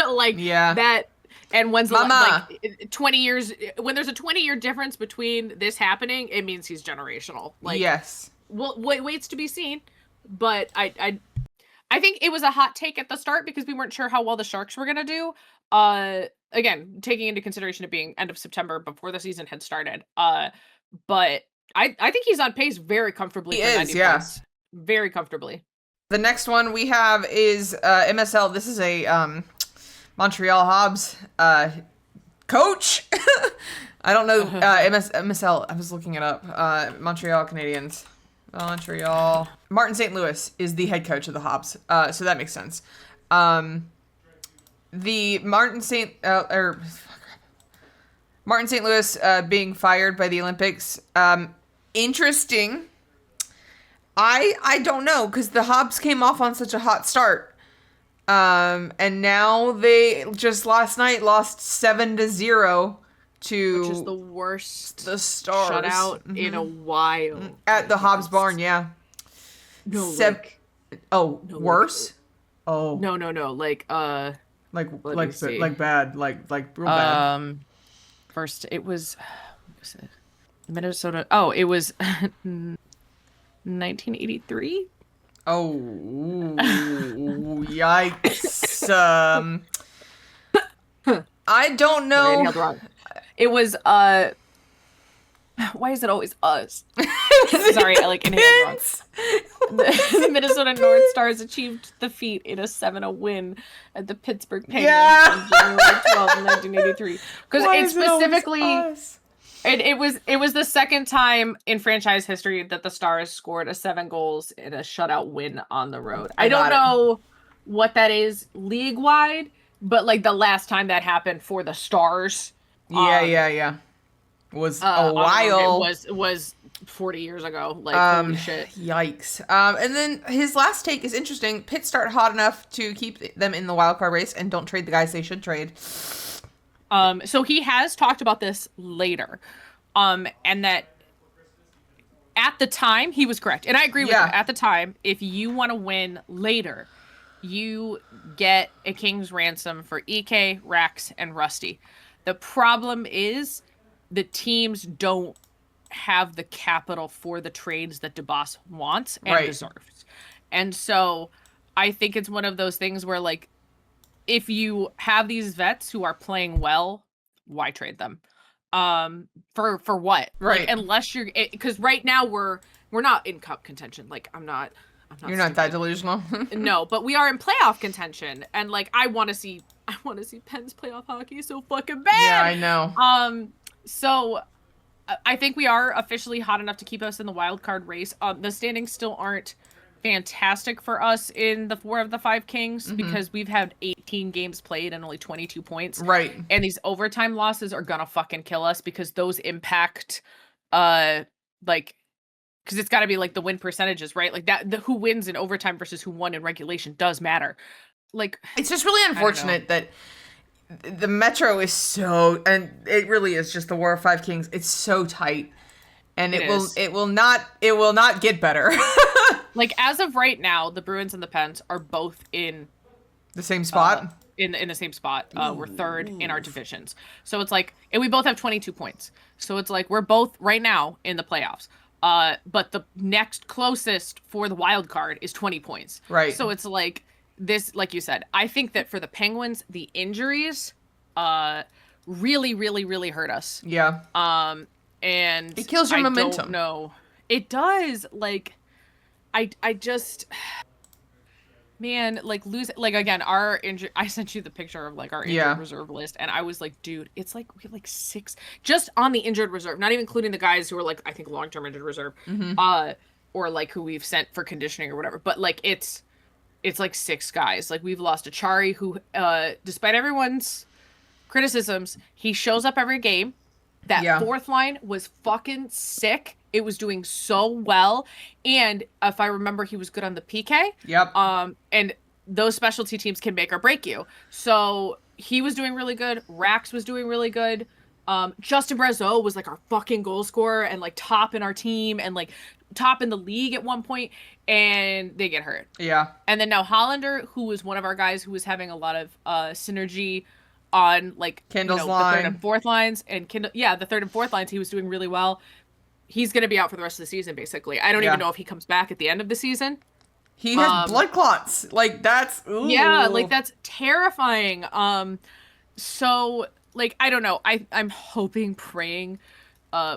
Like that. And when's the like 20 years? When there's a 20-year difference between this happening, it means he's generational. Like, yes. Well, waits to be seen. But I think it was a hot take at the start because we weren't sure how well the Sharks were gonna do. Again, taking into consideration it being end of September before the season had started. But I think he's on pace very comfortably. He for is, 90 yeah. points. Very comfortably. The next one we have is MSL. This is a Montreal Habs coach. I don't know MSL. I was looking it up. Montreal Canadiens. Montreal. Martin St. Louis is the head coach of the Habs. So that makes sense. The Martin St. Louis being fired by the Olympics. Interesting. I don't know, because the Habs came off on such a hot start. And now they just last night lost 7-0 to, which is the worst the Stars shutout in a while. At the Habs barn, yeah. No, worse? No. Like bad, real bad. First it was, what was it? Minnesota. Oh, it was 1983. Oh, yikes. I don't know. It was, why is it always us? Sorry, I like inhaled wrong. The Minnesota North Stars achieved the feat in a 7-0 win at the Pittsburgh Penguins on January 12th, 1983. Because it specifically, it was the second time in franchise history that the Stars scored 7 goals in a shutout win on the road. I don't know what that is league wide, but like the last time that happened for the Stars. Yeah. Was a while. It was 40 years ago. Like, holy shit. Yikes. And then his last take is interesting. Pitt start hot enough to keep them in the wild card race and don't trade the guys they should trade. So he has talked about this later. And that at the time, he was correct. And I agree with him. At the time, if you want to win later, you get a king's ransom for EK, Rax, and Rusty. The problem is the teams don't have the capital for the trades that DeBoss wants and deserves. And so I think it's one of those things where, like, if you have these vets who are playing well, why trade them? For what? Right. Like, unless you're, because right now we're not in cup contention. Like, I'm not You're not that delusional. No, but we are in playoff contention, and like I want to see Pens playoff hockey so fucking bad. Yeah, I know. So I think we are officially hot enough to keep us in the wild card race. The standings still aren't fantastic for us in the 4 of the 5 Kings because we've had 18 games played and only 22 points. Right. And these overtime losses are gonna fucking kill us because those impact, because it's got to be like the win percentages, right? Like that, who wins in overtime versus who won in regulation does matter. Like, it's just really unfortunate that the Metro is so, and it really is just the War of 5 Kings. It's so tight, and it will not get better. Like, as of right now, the Bruins and the Pens are both in the same spot. In the same spot. We're third in our divisions. So it's like, and we both have 22 points. So it's like we're both right now in the playoffs. But the next closest for the wild card is 20 points. Right. So it's like this, like you said, I think that for the Penguins, the injuries really, really, really hurt us. Yeah. And it kills your momentum. No, it does. Like, I just, man, like again, our injury, I sent you the picture of like our injured reserve list, and I was like, dude, it's like we have like 6 just on the injured reserve, not even including the guys who are like, I think long-term injured reserve, or like who we've sent for conditioning or whatever. But like it's like 6 guys. Like, we've lost Achari, who, despite everyone's criticisms, he shows up every game. That fourth line was fucking sick. It was doing so well. And if I remember, he was good on the PK. Yep. And those specialty teams can make or break you. So he was doing really good. Rax was doing really good. Justin Brazeau was like our fucking goal scorer and like top in our team and like top in the league at one point, and they get hurt. Yeah. And then now Hollander, who was one of our guys who was having a lot of synergy on like Kendall's the line, third and fourth lines, and the third and fourth lines, he was doing really well. He's going to be out for the rest of the season, basically. I don't even know if he comes back at the end of the season. He has blood clots. Like, that's... Ooh. Yeah, like, that's terrifying. So, like, I don't know. I'm hoping, praying,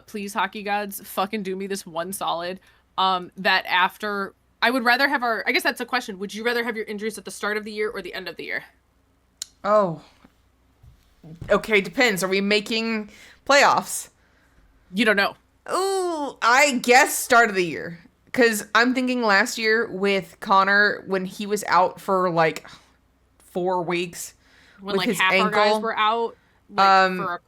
please, hockey gods, fucking do me this one solid, that after... I would rather have I guess that's a question. Would you rather have your injuries at the start of the year or the end of the year? Oh. Okay, depends. Are we making playoffs? You don't know. Ooh, I guess start of the year. Because I'm thinking last year with Connor, when he was out for like 4 weeks when with like his half ankle. our guys were out. Like, for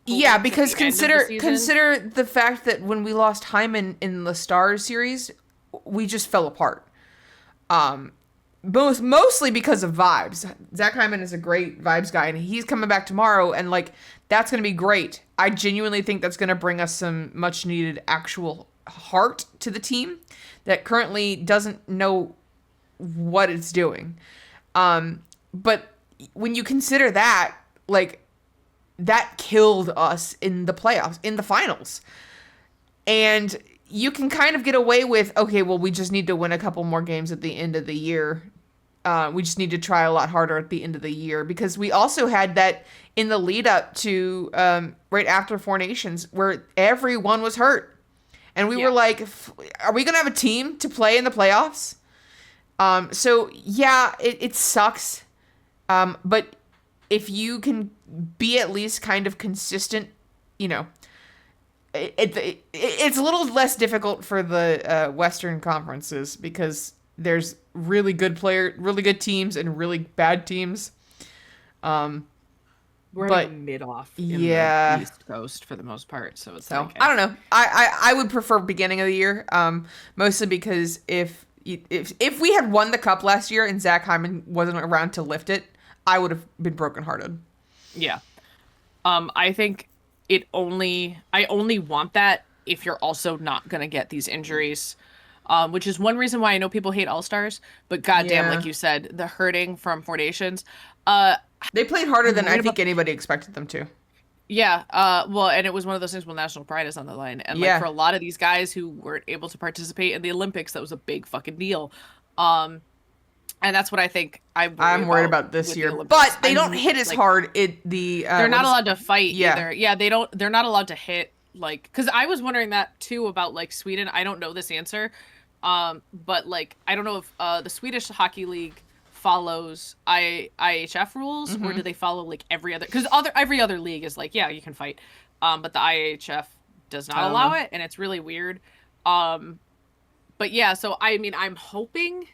yeah, because the end of the season. consider the fact that when we lost Hyman in the Stars series, we just fell apart. Mostly because of vibes. Zach Hyman is a great vibes guy, and he's coming back tomorrow, and like that's gonna be great. I genuinely think that's gonna bring us some much needed actual heart to the team that currently doesn't know what it's doing. But when you consider that, like, that killed us in the playoffs, in the finals. And you can kind of get away with, okay, well, we just need to win a couple more games at the end of the year. We just need to try a lot harder at the end of the year, because we also had that in the lead up to right after Four Nations where everyone was hurt. And we were like, are we going to have a team to play in the playoffs? So, yeah, it sucks. But if you can be at least kind of consistent, you know, it's a little less difficult for the Western conferences because there's really good teams and really bad teams. We're like mid-off in the East Coast for the most part, so it's like, I don't know. I would prefer beginning of the year, mostly because if we had won the cup last year and Zach Hyman wasn't around to lift it, I would have been brokenhearted. Yeah. I think I only want that if you're also not going to get these injuries, which is one reason why I know people hate All-Stars, but goddamn, like you said, the hurting from Four Nations. They played harder than I think anybody expected them to. Yeah. Well, and it was one of those things when national pride is on the line. And like for a lot of these guys who weren't able to participate in the Olympics, that was a big fucking deal. And that's what I think I'm worried about this year. But they don't hit as hard. They're not allowed to fight either. Yeah, they're not allowed to hit, like, because I was wondering that too about like Sweden. I don't know this answer. But like I don't know if the Swedish Hockey League follows IHF rules, or do they follow like every other, because every other league is like, yeah, you can fight. But the IHF does not allow it, and it's really weird. But yeah, so I mean, I'm hoping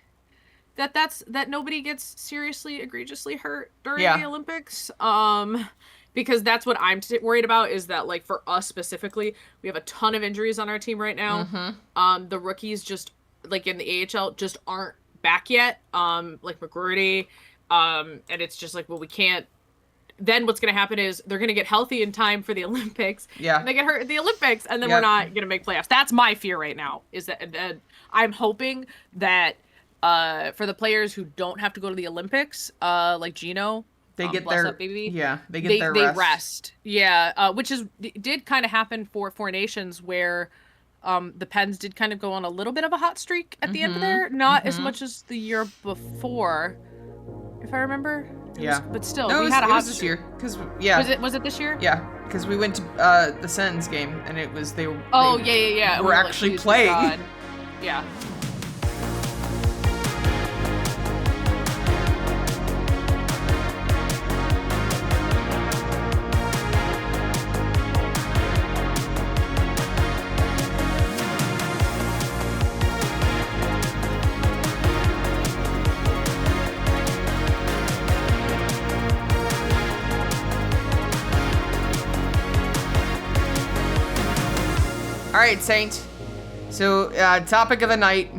that nobody gets seriously egregiously hurt during the Olympics, because that's what I'm worried about, is that like for us specifically, we have a ton of injuries on our team right now. The rookies just like in the AHL just aren't back yet, like McGroarty, and it's just like, well, we can't. Then what's going to happen is they're going to get healthy in time for the Olympics, and they get hurt at the Olympics, and then we're not going to make playoffs. That's my fear right now, is that I'm hoping that for the players who don't have to go to the Olympics, like Gino, they get bless their up, baby. Yeah, they get their rest. They rest. Yeah, which did kind of happen for Four Nations, where the Pens did kind of go on a little bit of a hot streak at the end of there. Not as much as the year before, if I remember. But still, we had a hot streak. This year. Cause, Was it this year? Yeah, because we went to the Sens game, and it was they. Oh, yeah. We're actually like, playing. Yeah. All right, Saint. So, topic of the night.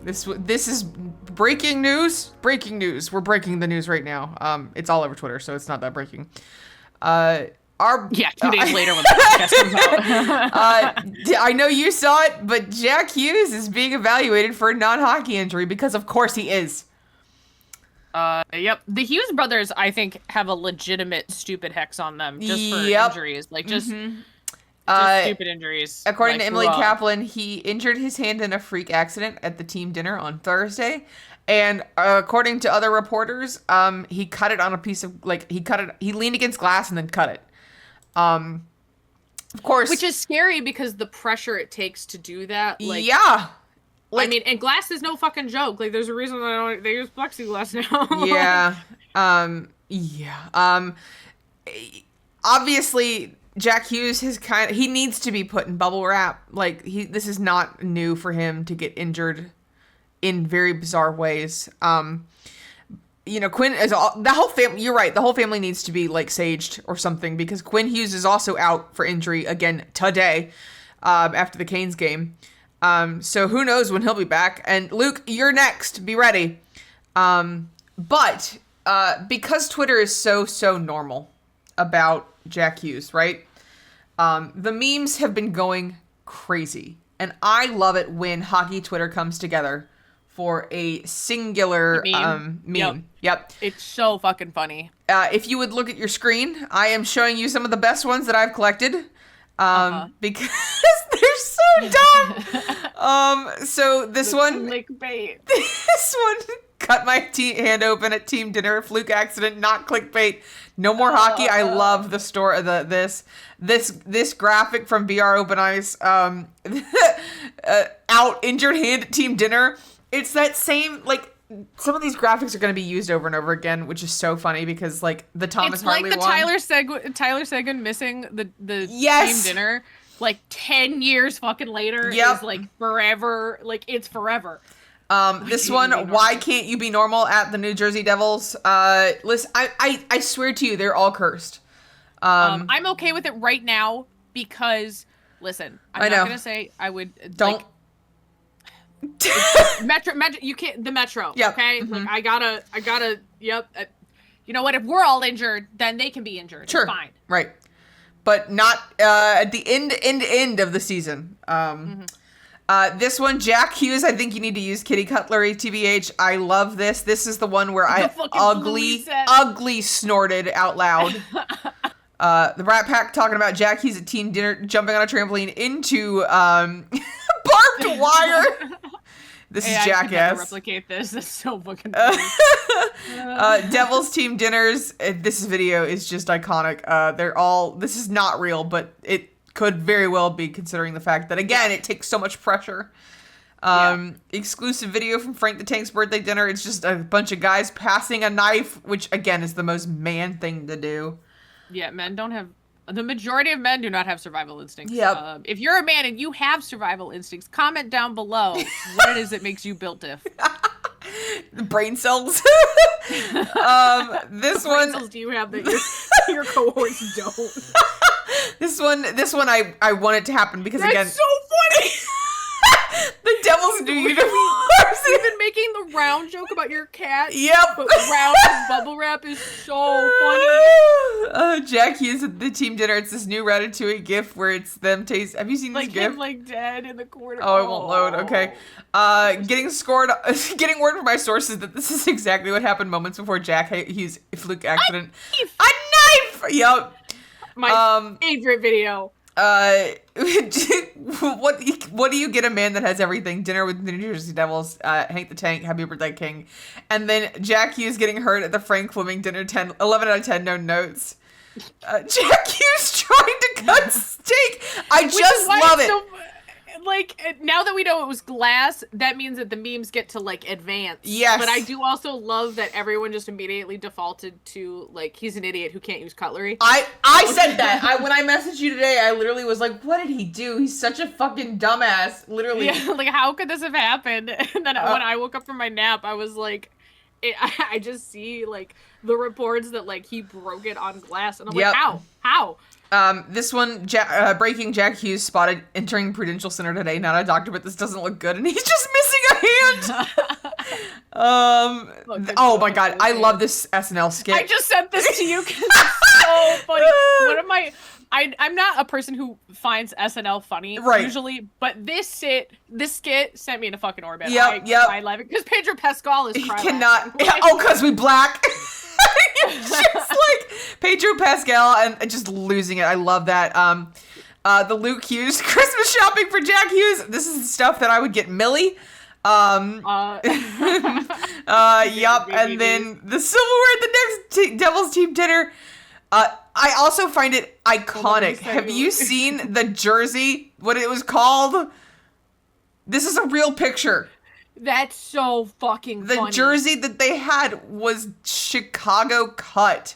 This is breaking news. Breaking news. We're breaking the news right now. It's all over Twitter, so it's not that breaking. 2 days later when the podcast comes out. I know you saw it, but Jack Hughes is being evaluated for a non-hockey injury because, of course, he is. Yep. The Hughes brothers, I think, have a legitimate stupid hex on them just for injuries, like just stupid injuries. According to Emily Kaplan, he injured his hand in a freak accident at the team dinner on Thursday. And according to other reporters, he cut it on a piece of, like, he leaned against glass and then cut it. Of course. Which is scary because the pressure it takes to do that. Like, yeah. Like, I mean, and glass is no fucking joke. Like, there's a reason they use plexiglass now. Obviously, Jack Hughes he needs to be put in bubble wrap. Like, this is not new for him to get injured in very bizarre ways. Quinn is the whole family. You're right. The whole family needs to be like saged or something because Quinn Hughes is also out for injury again today, after the Canes game. So who knows when he'll be back? And Luke, you're next. Be ready. But because Twitter is so normal about Jack Hughes, right? The memes have been going crazy, and I love it when hockey Twitter comes together for a singular meme. Yep. It's so fucking funny. If you would look at your screen, I am showing you some of the best ones that I've collected. Because they're so dumb. So this one, clickbait. This one, cut my hand open at team dinner, fluke accident, not clickbait. No more hockey. I love the story. This graphic from BR Open Ice. Out injured hand at team dinner. It's that same, like, some of these graphics are going to be used over and over again, which is so funny because, like, the Thomas Hartley one. It's like the Tyler Seguin missing the team dinner, like, 10 years fucking later is, like, forever. Like, it's forever. This one, why can't you be normal at the New Jersey Devils? Listen, I swear to you, they're all cursed. I'm okay with it right now because, listen, I'm not going to say I would. Don't. Like, Metro, you can't, the Metro, yep. Okay? Mm-hmm. Like, I gotta, yep. You know what, if we're all injured, then they can be injured. Sure. It's fine. Right. But not, at the end of the season. This one, Jack Hughes, I think you need to use kitty cutlery, TBH. I love this. This is the one where I ugly snorted out loud. The Rat Pack talking about Jack Hughes at team dinner, jumping on a trampoline into, barbed wire. This is jackass. I can never replicate this. That's so fucking funny. Devils team dinners. This video is just iconic. This is not real, but it could very well be, considering the fact that, again, it takes so much pressure. Exclusive video from Frank the Tank's birthday dinner. It's just a bunch of guys passing a knife, which, again, is the most man thing to do. Yeah, the majority of men do not have survival instincts. Yep. If you're a man and you have survival instincts, comment down below what it is that makes you built diff. The brain cells. This what one. Brain cells do you have that your cohorts don't? This one, I want it to happen because That's so funny. The Devils new uniforms. You've been making the round joke about your cat. Yep. But round bubble wrap is so funny. Jack Hughes at the team dinner. It's this new Ratatouille gif where it's them taste. Have you seen this gif? Him, like, dead in the corner. Oh, it won't load. Okay. Getting word from my sources that this is exactly what happened moments before Jack Hughes' fluke accident. A knife. Yep. My favorite video. What do you get a man that has everything? Dinner with the New Jersey Devils, Hank the Tank, Happy Birthday King. And then Jack Hughes getting hurt at the Frank Fleming dinner, 11 out of 10, no notes. Jack Hughes trying to cut steak. I just love it. So, like, now that we know it was glass, that means that the memes get to, like, advance. Yes. But I do also love that everyone just immediately defaulted to, like, he's an idiot who can't use cutlery. I said that. When I messaged you today, I literally was like, what did he do? He's such a fucking dumbass. Literally. Yeah, like, how could this have happened? And then when I woke up from my nap, I was like, I just see, like, the reports that, like, he broke it on glass. And I'm like, how? This one, breaking Jack Hughes spotted entering Prudential Center today. Not a doctor, but this doesn't look good. And he's just missing a hand. Oh my God. I love this SNL skit. I just sent this to you because it's so funny. I'm not a person who finds SNL funny usually, but this skit sent me in a fucking orbit. I love it because Pedro Pascal is crying. He cannot. Because we black. It's just like Pedro Pascal and just losing it. I love that. The Luke Hughes Christmas shopping for Jack Hughes. This is the stuff that I would get Millie. Yup. And then the silverware at the next Devils team dinner. I also find it iconic. Have you seen the jersey? What it was called? This is a real picture. That's so fucking funny. The jersey that they had was Chicago cut.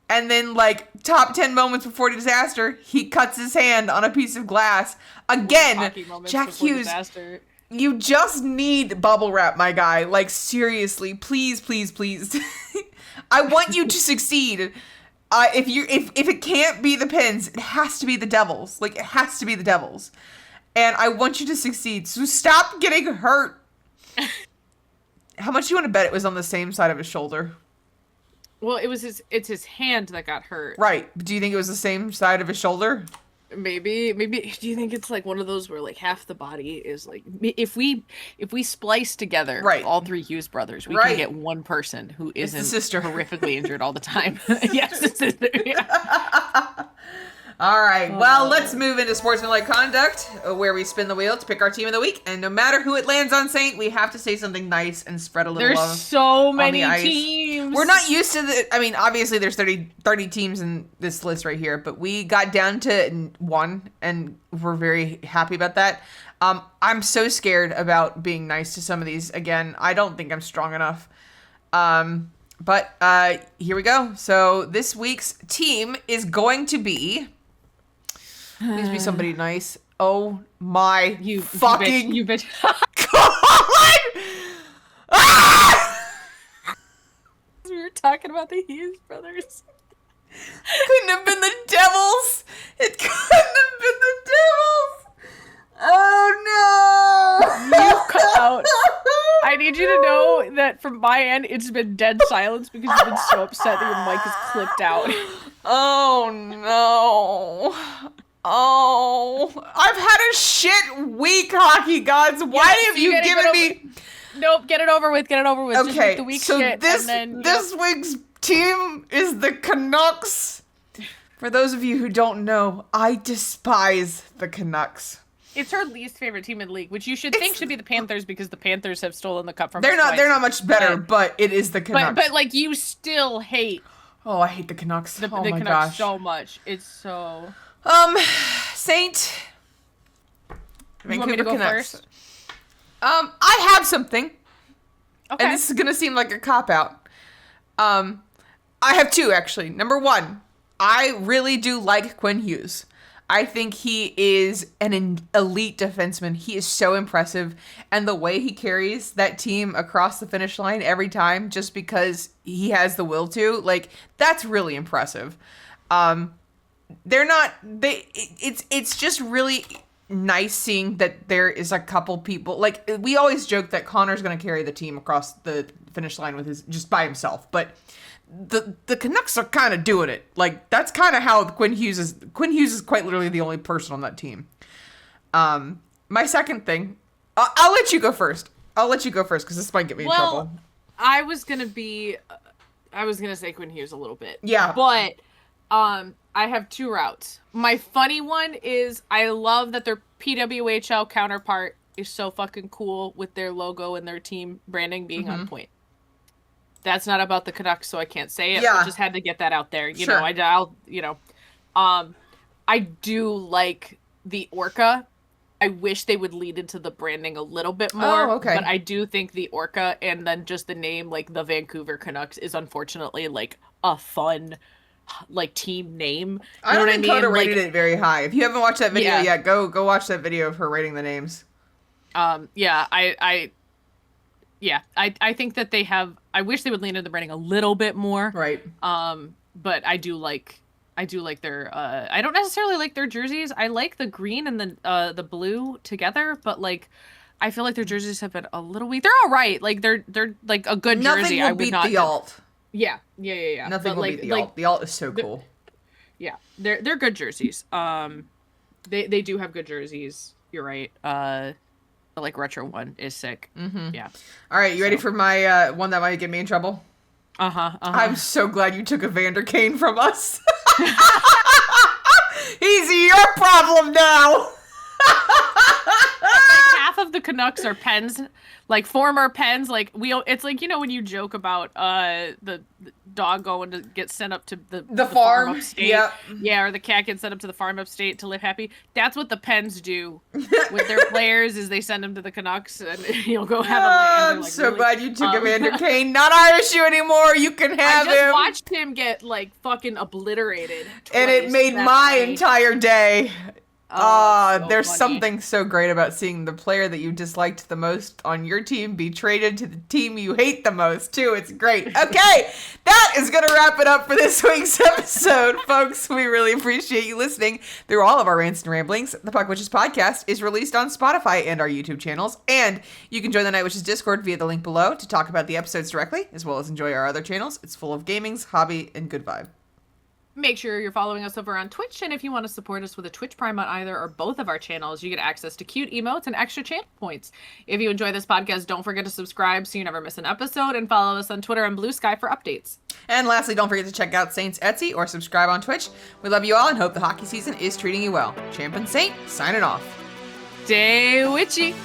And then, like, top 10 moments before disaster, he cuts his hand on a piece of glass. Again, Jack Hughes. You just need bubble wrap, my guy. Like, seriously, please, please, please. I want you to succeed. If it can't be the Pens, it has to be the Devils. Like, it has to be the Devils. And I want you to succeed. So stop getting hurt. How much do you want to bet it was on the same side of his shoulder? Well, it's his hand that got hurt. Right. Do you think it was the same side of his shoulder? Maybe. Do you think it's like one of those where like half the body is like, if we splice together all three Hughes brothers, we can get one person who isn't horrifically injured all the time. Yes, it's sister. Yeah. All right. Well, let's move into sportsmanlike conduct, where we spin the wheel to pick our team of the week. And no matter who it lands on, Saint, we have to say something nice and spread a little love. There's so many teams. We're not used to obviously there's 30 teams in this list right here, but we got down to 1, and we're very happy about that. I'm so scared about being nice to some of these. Again, I don't think I'm strong enough. But here we go. So this week's team is going to be... Please be somebody nice. Oh my you bitch. God! We were talking about the Hughes brothers. Couldn't have been the Devils. It couldn't have been the Devils. Oh no! You cut out. I need you to know that from my end, it's been dead silence because you've been so upset that your mic is clipped out. Oh no. Oh, I've had a shit week, hockey gods. Why have you given me... Nope, get it over with. Okay, just make the week so shit, this week's team is the Canucks. For those of you who don't know, I despise the Canucks. It's her least favorite team in the league, which you should think should be the Panthers because the Panthers have stolen the cup from They're us not. twice. They're not much better, but it is the Canucks. But like you still hate. Oh, I hate the Canucks. The my Canucks gosh, so much. It's so. Saint. You want me to go Canucks. first? I have something. Okay. And this is gonna seem like a cop-out. I have 2 actually. Number 1, I really do like Quinn Hughes. I think he is an elite defenseman. He is so impressive. And the way he carries that team across the finish line every time just because he has the will to, like, that's really impressive. It's just really nice seeing that there is a couple people, like, we always joke that Connor's going to carry the team across the finish line with just by himself, but the Canucks are kind of doing it. Like, that's kind of how Quinn Hughes is quite literally the only person on that team. My second thing, I'll let you go first. Because this might get me in trouble. I was gonna say Quinn Hughes a little bit. Yeah. But I have 2 routes. My funny one is I love that their PWHL counterpart is so fucking cool with their logo and their team branding being on point. That's not about the Canucks, so I can't say it. Yeah. I just had to get that out there. You know, I do like the Orca. I wish they would lead into the branding a little bit more. Oh, okay. But I do think the Orca and then just the name, like the Vancouver Canucks, is unfortunately like a fun, like team name. I don't think Kota rated it very high. If you haven't watched that video yet, go watch that video of her rating the names. I think that they have. I wish they would lean into the branding a little bit more. Right. But I do like their. I don't necessarily like their jerseys. I like the green and the blue together, but like, I feel like their jerseys have been a little weak. They're all right. Like they're like a good jersey. Nothing will beat the alt. Yeah. Nothing will beat the alt. The alt is so cool. Yeah, they're good jerseys. They do have good jerseys. You're right. The like retro one is sick. Mm-hmm. Yeah. All right, you ready for my one that might get me in trouble? I'm so glad you took Evander Kane from us. He's your problem now. Like half of the Canucks are Pens, like former Pens. Like it's like, you know, when you joke about the dog going to get sent up to the farm upstate, yeah, or the cat gets sent up to the farm upstate to live happy. That's what the Pens do with their players, is they send them to the Canucks and you'll go have a land. I'm like, so really? Glad you took Evander Kane. Not our issue anymore. You can have him. I just watched him get like fucking obliterated twice, and it made my entire day. So there's funny. something so great about seeing the player that you disliked the most on your team be traded to the team you hate the most, too. It's great. Okay, that is going to wrap it up for this week's episode, folks. We really appreciate you listening through all of our rants and ramblings. The Puck Witches podcast is released on Spotify and our YouTube channels, and you can join the Night Witches Discord via the link below to talk about the episodes directly, as well as enjoy our other channels. It's full of gamings, hobby, and good vibe. Make sure you're following us over on Twitch, and if you want to support us with a Twitch Prime on either or both of our channels, you get access to cute emotes and extra channel points. If you enjoy this podcast, don't forget to subscribe so you never miss an episode, and follow us on Twitter and Blue Sky for updates. And lastly, don't forget to check out Saint's Etsy or subscribe on Twitch. We love you all and hope the hockey season is treating you well. Champ and Saint, signing off. Stay witchy!